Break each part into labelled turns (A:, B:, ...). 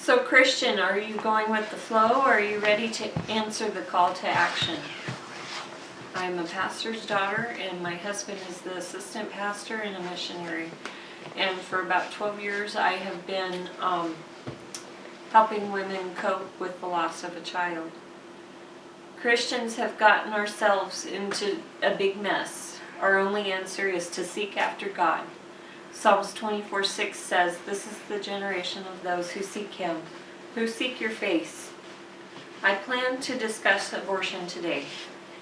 A: So Christian, are you going with the flow, or are you ready to answer the call to action? I'm a pastor's daughter, and my husband is the assistant pastor and a missionary. And for about 12 years I have been helping women cope with the loss of a child. Christians have gotten ourselves into a big mess. Our only answer is to seek after God. Psalms 24:6 says, "This is the generation of those who seek Him, who seek your face." I plan to discuss abortion today.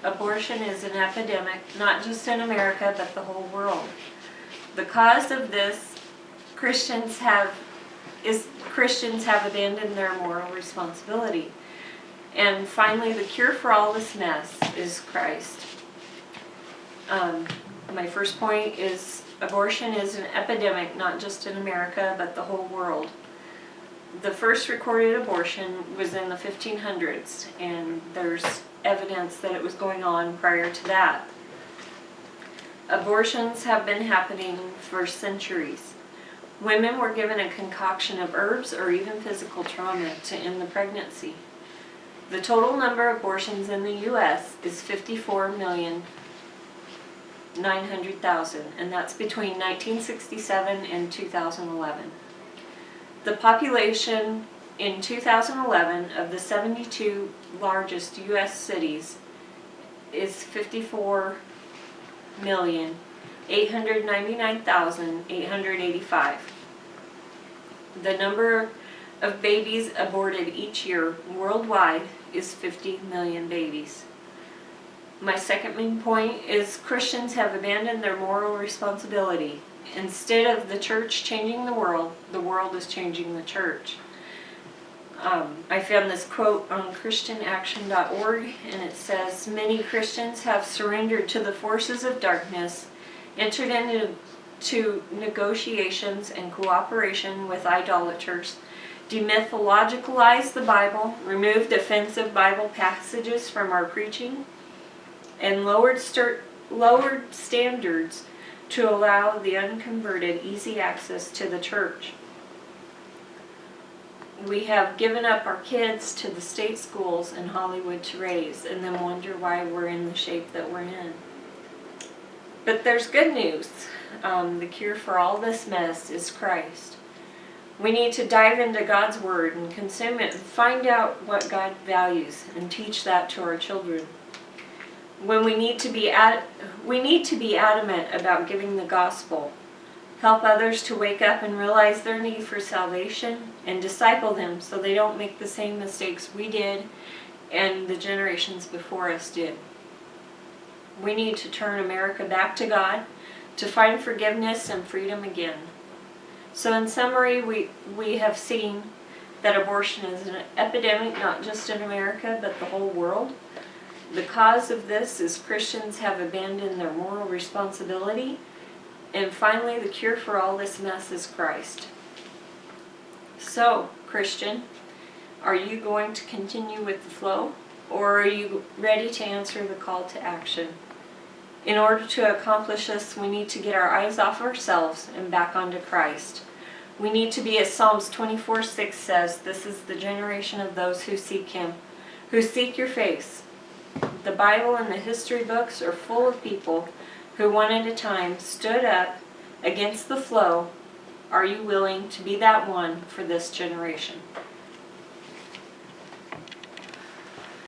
A: Abortion is an epidemic, not just in America, but the whole world. The cause of this, Christians have abandoned their moral responsibility. And finally, the cure for all this mess is Christ. My first point is abortion is an epidemic, not just in America, but the whole world. The first recorded abortion was in the 1500s, and there's evidence that it was going on prior to that. Abortions have been happening for centuries. Women were given a concoction of herbs or even physical trauma to end the pregnancy. The total number of abortions in the U.S. is 54,900,000, and that's between 1967 and 2011. The population in 2011 of the 72 largest U.S. cities is 54,899,885. The number of babies aborted each year worldwide is 50 million babies. My second main point is Christians have abandoned their moral responsibility. Instead of the church changing the world is changing the church. I found this quote on christianaction.org, and it says, "Many Christians have surrendered to the forces of darkness, entered into negotiations and cooperation with idolaters, demythologicalized the Bible, removed offensive Bible passages from our preaching, and lowered standards to allow the unconverted easy access to the church. We have given up our kids to the state schools in Hollywood to raise, and then wonder why we're in the shape that we're in." But there's good news. The cure for all this mess is Christ. We need to dive into God's Word and consume it and find out what God values and teach that to our children. We need to be adamant about giving the gospel. Help others to wake up and realize their need for salvation, and disciple them so they don't make the same mistakes we did and the generations before us did. We need to turn America back to God, to find forgiveness and freedom again. So in summary, we have seen that abortion is an epidemic, not just in America, but the whole world. The cause of this is Christians have abandoned their moral responsibility. And finally, the cure for all this mess is Christ. So, Christian, are you going to continue with the flow, or are you ready to answer the call to action? In order to accomplish this, we need to get our eyes off ourselves and back onto Christ. We need to be, as Psalms 24:6 says, "This is the generation of those who seek Him, who seek your face." The Bible and the history books are full of people who one at a time stood up against the flow. Are you willing to be that one for this generation?